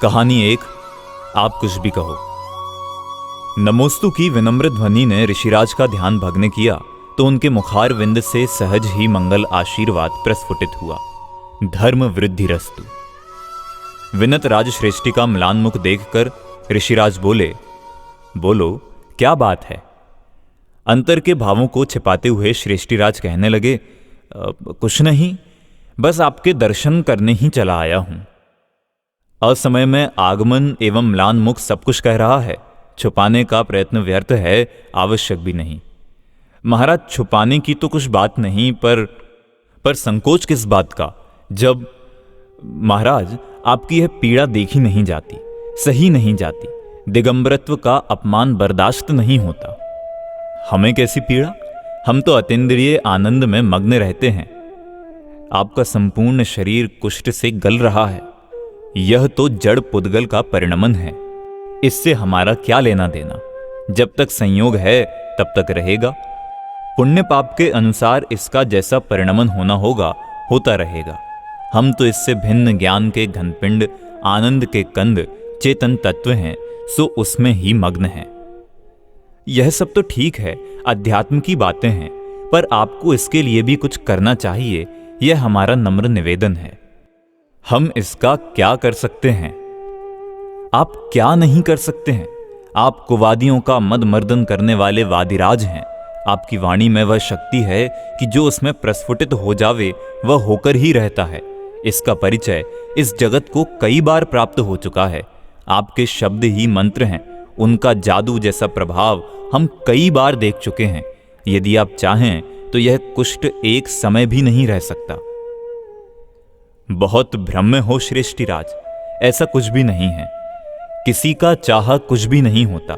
कहानी एक, आप कुछ भी कहो। नमोस्तु की विनम्र ध्वनि ने ऋषिराज का ध्यान भग्न किया तो उनके मुखार विंद से सहज ही मंगल आशीर्वाद प्रस्फुटित हुआ। धर्म वृद्धिरस्तु। विनत राज श्रेष्ठी का म्लान मुख देखकर ऋषिराज बोले, बोलो क्या बात है। अंतर के भावों को छिपाते हुए श्रेष्ठीराज कहने लगे, कुछ नहीं, बस आपके दर्शन करने ही चला आया हूं। असमय में आगमन एवं म्लान मुख सब कुछ कह रहा है, छुपाने का प्रयत्न व्यर्थ है, आवश्यक भी नहीं। महाराज, छुपाने की तो कुछ बात नहीं, पर संकोच किस बात का, जब महाराज आपकी यह पीड़ा देखी नहीं जाती, सही नहीं जाती, दिगंबरत्व का अपमान बर्दाश्त नहीं होता। हमें कैसी पीड़ा? हम तो अतीन्द्रिय आनंद में मग्न रहते हैं। आपका संपूर्ण शरीर कुष्ठ से गल रहा है, यह तो जड़ पुद्गल का परिणमन है। इससे हमारा क्या लेना देना? जब तक संयोग है तब तक रहेगा। पुण्य पाप के अनुसार इसका जैसा परिणमन होना होगा होता रहेगा। हम तो इससे भिन्न ज्ञान के घनपिंड, आनंद के कंद, चेतन तत्व हैं, सो उसमें ही मग्न हैं। यह सब तो ठीक है, अध्यात्म की बातें हैं, पर आपको इसके लिए भी कुछ करना चाहिए, यह हमारा नम्र निवेदन है। हम इसका क्या कर सकते हैं? आप क्या नहीं कर सकते हैं? आप कुवादियों का मद मर्दन करने वाले वादिराज हैं। आपकी वाणी में वह शक्ति है कि जो उसमें प्रस्फुटित हो जावे वह होकर ही रहता है। इसका परिचय इस जगत को कई बार प्राप्त हो चुका है। आपके शब्द ही मंत्र हैं, उनका जादू जैसा प्रभाव हम कई बार देख चुके हैं। यदि आप चाहें तो यह कुष्ठ एक समय भी नहीं रह सकता। बहुत भ्रम में हो श्रेष्ठीराज, ऐसा कुछ भी नहीं है। किसी का चाहा कुछ भी नहीं होता।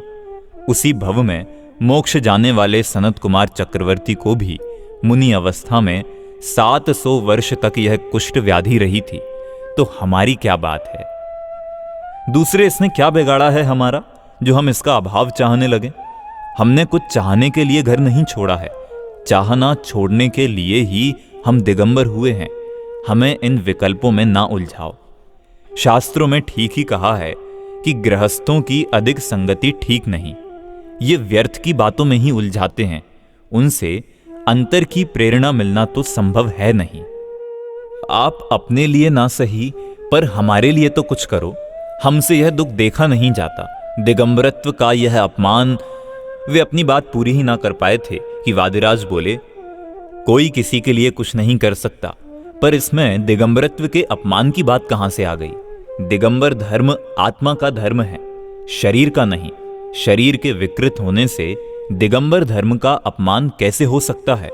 उसी भव में मोक्ष जाने वाले सनत कुमार चक्रवर्ती को भी मुनि अवस्था में 700 वर्ष तक यह कुष्ठ व्याधि रही थी, तो हमारी क्या बात है? दूसरे इसने क्या बिगाड़ा है हमारा, जो हम इसका अभाव चाहने लगे? हमने कुछ चाहने के लिए घर नहीं छोड़ा है, चाहना छोड़ने के लिए ही हम दिगंबर हुए हैं। हमें इन विकल्पों में ना उलझाओ। शास्त्रों में ठीक ही कहा है कि गृहस्थों की अधिक संगति ठीक नहीं। ये व्यर्थ की बातों में ही उलझाते हैं, उनसे अंतर की प्रेरणा मिलना तो संभव है नहीं। आप अपने लिए ना सही, पर हमारे लिए तो कुछ करो। हमसे यह दुख देखा नहीं जाता, दिगंबरत्व का यह अपमान। वे अपनी बात पूरी ही ना कर पाए थे कि वादिराज बोले, कोई किसी के लिए कुछ नहीं कर सकता, पर इसमें दिगंबरत्व के अपमान की बात कहां से आ गई? दिगंबर धर्म आत्मा का धर्म है, शरीर का नहीं। शरीर के विकृत होने से दिगंबर धर्म का अपमान कैसे हो सकता है?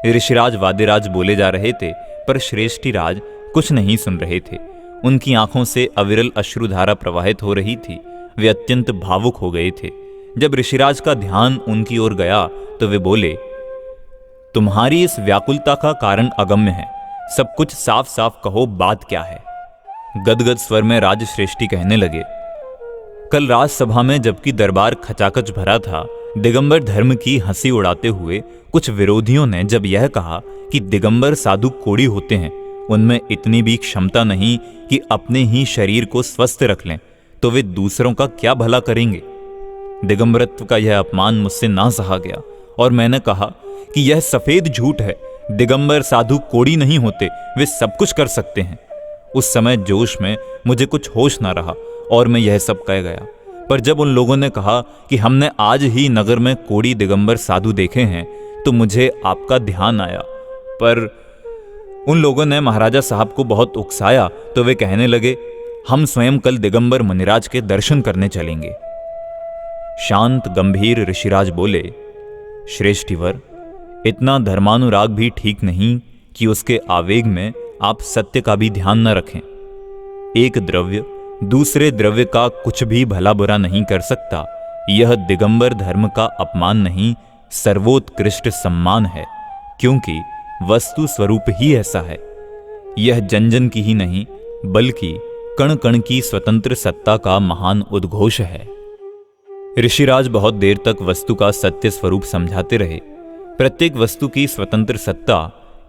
ऋषिराज वादिराज बोले जा रहे थे, पर श्रेष्ठीराज कुछ नहीं सुन रहे थे। उनकी आंखों से अविरल अश्रुधारा प्रवाहित हो रही थी। वे अत्यंत भावुक हो गए थे। जब ऋषिराज का ध्यान उनकी ओर गया तो वे बोले, तुम्हारी इस व्याकुलता का कारण अगम्य है। सब कुछ साफ साफ कहो, बात क्या है? गदगद स्वर में राजश्रेष्ठी कहने लगे, कल राजसभा में जबकि दरबार खचाखच भरा था, दिगंबर धर्म की हंसी उड़ाते हुए कुछ विरोधियों ने जब यह कहा कि दिगंबर साधु कोड़ी होते हैं, उनमें इतनी भी क्षमता नहीं कि अपने ही शरीर को स्वस्थ रख लें, तो वे दूसरों का क्या भला करेंगे? दिगंबरत्व का यह अपमान मुझसे ना सहा गया और मैंने कहा कि यह सफेद झूठ है। दिगंबर साधु कोड़ी नहीं होते, वे सब कुछ कर सकते हैं। उस समय जोश में मुझे कुछ होश ना रहा और मैं यह सब कह गया। पर जब उन लोगों ने कहा कि हमने आज ही नगर में कोड़ी दिगंबर साधु देखे हैं, तो मुझे आपका ध्यान आया। पर उन लोगों ने महाराजा साहब को बहुत उकसाया, तो वे कहने लगे, हम स्वयं कल दिगंबर मुनिराज के दर्शन करने चलेंगे। शांत गंभीर ऋषिराज बोले, श्रेष्ठीवर, इतना धर्मानुराग भी ठीक नहीं कि उसके आवेग में आप सत्य का भी ध्यान न रखें। एक द्रव्य दूसरे द्रव्य का कुछ भी भला बुरा नहीं कर सकता। यह दिगंबर धर्म का अपमान नहीं, सर्वोत्कृष्ट सम्मान है, क्योंकि वस्तु स्वरूप ही ऐसा है। यह जन जन की ही नहीं, बल्कि कण कण की स्वतंत्र सत्ता का महान उद्घोष है। ऋषिराज बहुत देर तक वस्तु का सत्य स्वरूप समझाते रहे। प्रत्येक वस्तु की स्वतंत्र सत्ता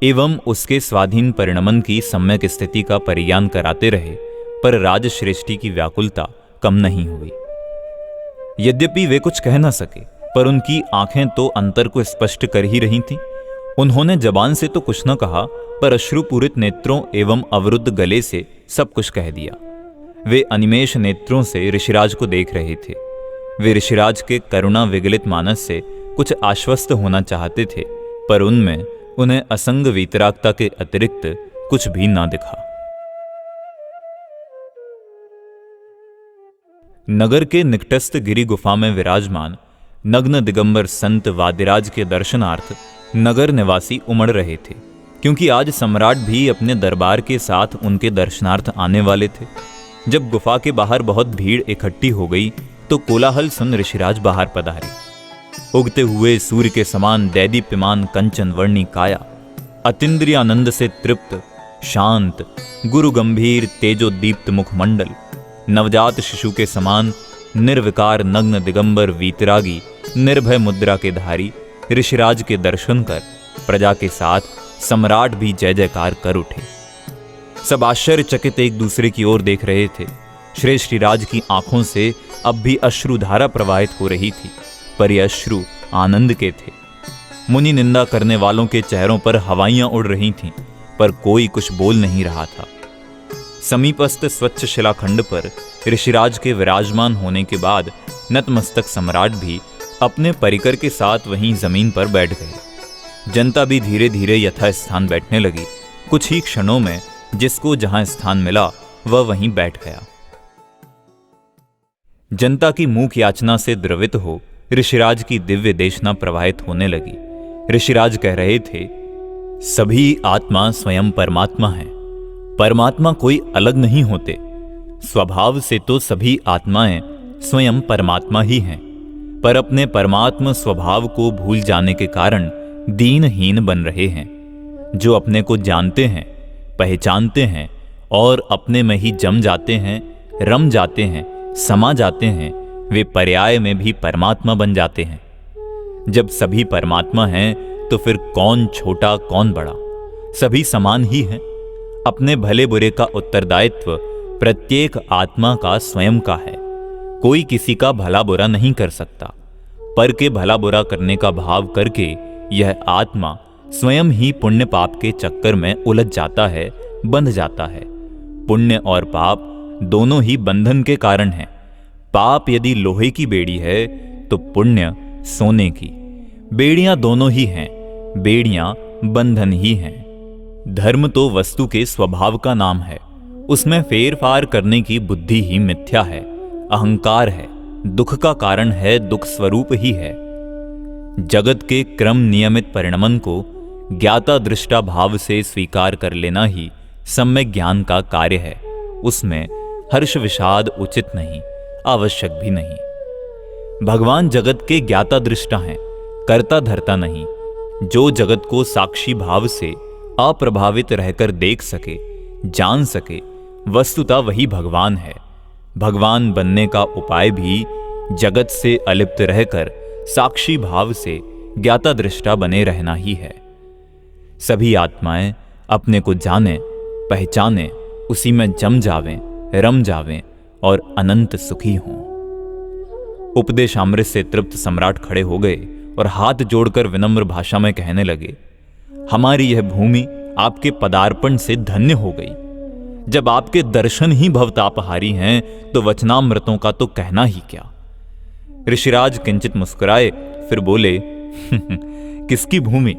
एवं उसके स्वाधीन परिणमन की सम्यक स्थिति का परिज्ञान कराते रहे। पर राजश्रेष्ठी की व्याकुलता कम नहीं हुई। यद्यपि वे कुछ कह न सके, पर उनकी आंखें तो अंतर को स्पष्ट कर ही रही थीं। उन्होंने जबान से तो कुछ न कहा, पर अश्रुपूरित नेत्रों एवं अवरुद्ध गले से सब कुछ कह दिया। वे अनिमेष नेत्रों से ऋषिराज को देख रहे थे। वे ऋषिराज के करुणा विगलित मानस से कुछ आश्वस्त होना चाहते थे, पर उनमें उन्हें असंग वीतरागता के अतिरिक्त कुछ भी ना दिखा। नगर के निकटस्थ गिरी गुफा में विराजमान नग्न दिगंबर संत वादिराज के दर्शनार्थ नगर निवासी उमड़ रहे थे, क्योंकि आज सम्राट भी अपने दरबार के साथ उनके दर्शनार्थ आने वाले थे। जब गुफा के बाहर बहुत भीड़ इकट्ठी हो गई तो कोलाहल सुन ऋषिराज बाहर पधारे। उगते हुए सूर्य के समान दैदीप्यमान कंचन वर्णी काया, अतीन्द्रिय आनंद से तृप्त शांत गुरु गंभीर तेजोदीप्त मुखमंडल, नवजात शिशु के समान निर्विकार नग्न दिगंबर वीतरागी निर्भय मुद्रा के धारी ऋषिराज के दर्शन कर प्रजा के साथ सम्राट भी जय जयकार कर उठे। सब आश्चर्यचकित एक दूसरे की ओर देख रहे थे। श्रेष्ठीराज की आंखों से अब भी अश्रुधारा प्रवाहित हो रही थी, पर ये अश्रु आनंद के थे। मुनि निंदा करने वालों के चेहरों पर हवाइयां उड़ रही थीं, पर कोई कुछ बोल नहीं रहा था। समीपस्थ स्वच्छ शिलाखंड पर ऋषिराज के विराजमान होने के बाद नतमस्तक सम्राट भी अपने परिकर के साथ वहीं जमीन पर बैठ गए। जनता भी धीरे धीरे यथास्थान बैठने लगी। कुछ ही क्षणों में जिसको जहां स्थान मिला वह वहीं बैठ गया। जनता की मूक याचना से द्रवित हो ऋषिराज की दिव्य देशना प्रवाहित होने लगी। ऋषिराज कह रहे थे, सभी आत्मा स्वयं परमात्मा है। परमात्मा कोई अलग नहीं होते। स्वभाव से तो सभी आत्माएं स्वयं परमात्मा ही हैं, पर अपने परमात्मा स्वभाव को भूल जाने के कारण दीनहीन बन रहे हैं। जो अपने को जानते हैं, पहचानते हैं और अपने में ही जम जाते हैं, रम जाते हैं, समा जाते हैं, वे पर्याय में भी परमात्मा बन जाते हैं। जब सभी परमात्मा हैं तो फिर कौन छोटा कौन बड़ा, सभी समान ही हैं। अपने भले बुरे का उत्तरदायित्व प्रत्येक आत्मा का स्वयं का है। कोई किसी का भला बुरा नहीं कर सकता। पर के भला बुरा करने का भाव करके यह आत्मा स्वयं ही पुण्य पाप के चक्कर में उलझ जाता है, बंध जाता है। पुण्य और पाप दोनों ही बंधन के कारण हैं। पाप यदि लोहे की बेड़ी है तो पुण्य सोने की। बेड़ियां दोनों ही हैं, बेड़ियां बंधन ही हैं। धर्म तो वस्तु के स्वभाव का नाम है, उसमें फेर फार करने की बुद्धि ही मिथ्या है, अहंकार है, दुख का कारण है, दुख स्वरूप ही है। जगत के क्रम नियमित परिणमन को ज्ञाता दृष्टा भाव से स्वीकार कर लेना ही सम्यक ज्ञान का कार्य है। उसमें हर्ष विषाद उचित नहीं, आवश्यक भी नहीं। भगवान जगत के ज्ञाता दृष्टा हैं, कर्ता धर्ता नहीं। जो जगत को साक्षी भाव से अप्रभावित रहकर देख सके, जान सके, वस्तुतः वही भगवान है। भगवान बनने का उपाय भी जगत से अलिप्त रहकर साक्षी भाव से ज्ञाता दृष्टा बने रहना ही है। सभी आत्माएं अपने को जाने, पहचाने, उसी में जम जावें, रम जावें और अनंत सुखी हों। उपदेशामृत से तृप्त सम्राट खड़े हो गए और हाथ जोड़कर विनम्र भाषा में कहने लगे, हमारी यह भूमि आपके पदार्पण से धन्य हो गई। जब आपके दर्शन ही भवतापहारी हैं तो वचनामृतों का तो कहना ही क्या। ऋषिराज किंचित मुस्कुराए, फिर बोले, किसकी भूमि?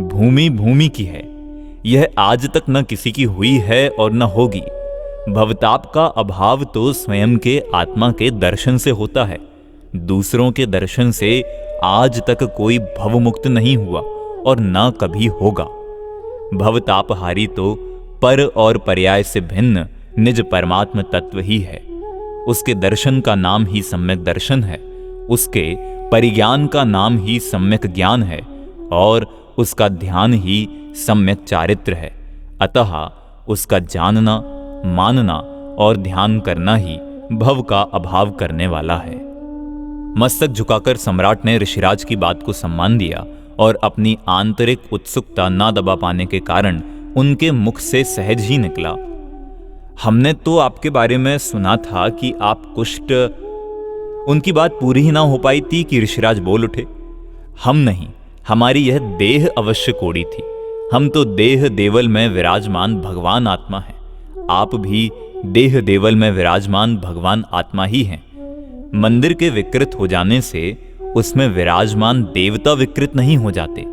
भूमि भूमि की है। यह आज तक न किसी की हुई है और न होगी। भवताप का अभाव तो स्वयं के आत्मा के दर्शन से होता है। दूसरों के दर्शन से आज तक कोई भवमुक्त नहीं हुआ और न कभी होगा। भवतापहारी तो पर और पर्याय से भिन्न निज परमात्म तत्व ही है। उसके दर्शन का नाम ही सम्यक दर्शन है, उसके परिज्ञान का नाम ही सम्यक ज्ञान है और उसका ध्यान ही सम्यक चारित्र है। अतः उसका जानना, मानना और ध्यान करना ही भव का अभाव करने वाला है। मस्तक झुकाकर सम्राट ने ऋषिराज की बात को सम्मान दिया और अपनी आंतरिक उत्सुकता ना दबा पाने के कारण उनके मुख से सहज ही निकला, हमने तो आपके बारे में सुना था कि आप कुष्ठ। उनकी बात पूरी ही ना हो पाई थी कि ऋषिराज बोल उठे, हम नहीं, हमारी यह देह अवश्य कोड़ी थी। हम तो देह देवल में विराजमान भगवान आत्मा हैं। आप भी देह देवल में विराजमान भगवान आत्मा ही हैं। मंदिर के विकृत हो जाने से उसमें विराजमान देवता विकृत नहीं हो जाते।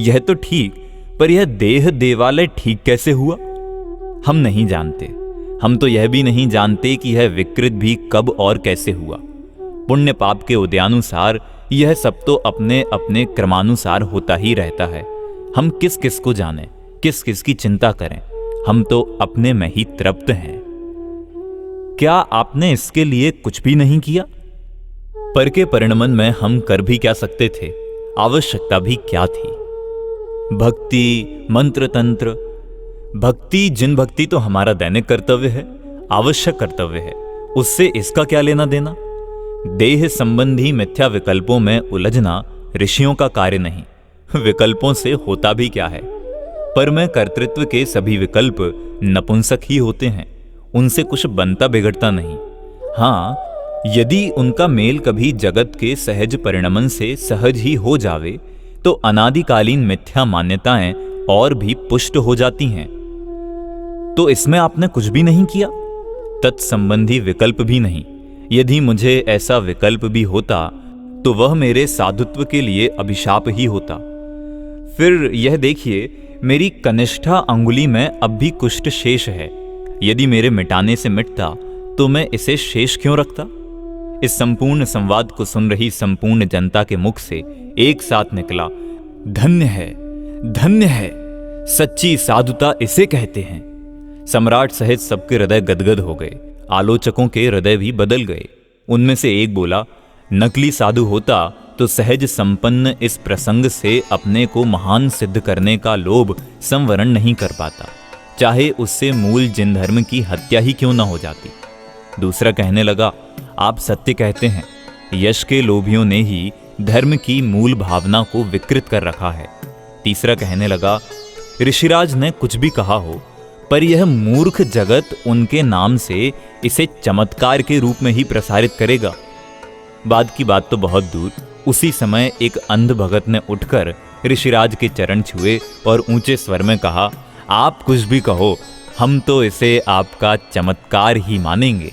यह तो ठीक, पर यह देह देवालय ठीक कैसे हुआ? हम नहीं जानते। हम तो यह भी नहीं जानते कि यह विकृत भी कब और कैसे हुआ। पुण्य पाप के उदयानुसार यह सब तो अपने अपने क्रमानुसार होता ही रहता है। हम किस किस को जाने, किस किस की चिंता करें। हम तो अपने में ही तृप्त हैं। क्या आपने इसके लिए कुछ भी नहीं किया? पर के परिणमन में हम कर भी क्या सकते थे? आवश्यकता भी क्या थी? भक्ति, मंत्र तंत्र। भक्ति, जिन भक्ति तो हमारा दैनिक कर्तव्य है, आवश्यक कर्तव्य है, उससे इसका क्या लेना देना? देह संबंधी मिथ्या विकल्पों में उलझना ऋषियों का कार्य नहीं। विकल्पों से होता भी क्या है? पर में कर्तृत्व के सभी विकल्प नपुंसक ही होते हैं। उनसे कुछ बनता बिगड़ता नहीं। हाँ, यदि उनका मेल कभी जगत के सहज परिणमन से सहज ही हो जावे तो अनादिकालीन मिथ्या मान्यताएं और भी पुष्ट हो जाती हैं। तो इसमें आपने कुछ भी नहीं किया, तत्संबंधी विकल्प भी नहीं। यदि मुझे ऐसा विकल्प भी होता तो वह मेरे साधुत्व के लिए अभिशाप ही होता। फिर यह देखिए, मेरी कनिष्ठा अंगुली में अब भी कुष्ठ शेष है। यदि मेरे मिटाने से मिटता तो मैं इसे शेष क्यों रखता? इस संपूर्ण संवाद को सुन रही संपूर्ण जनता के मुख से एक साथ निकला, धन्य है, धन्य है, सच्ची साधुता इसे कहते हैं। सम्राट सहित सबके हृदय गदगद हो गए। आलोचकों के हृदय भी बदल गए। उनमें से एक बोला, नकली साधु होता तो सहज संपन्न इस प्रसंग से अपने को महान सिद्ध करने का लोभ संवरण नहीं कर पाता, चाहे उससे मूल जिन धर्म की हत्या ही क्यों न हो जाती। दूसरा कहने लगा, आप सत्य कहते हैं, यश के लोभियों ने ही धर्म की मूल भावना को विकृत कर रखा है। तीसरा कहने लगा, ऋषिराज ने कुछ भी कहा हो, पर यह मूर्ख जगत उनके नाम से इसे चमत्कार के रूप में ही प्रसारित करेगा। बाद की बात तो बहुत दूर, उसी समय एक अंध भगत ने उठकर ऋषिराज के चरण छुए और ऊंचे स्वर में कहा, आप कुछ भी कहो, हम तो इसे आपका चमत्कार ही मानेंगे।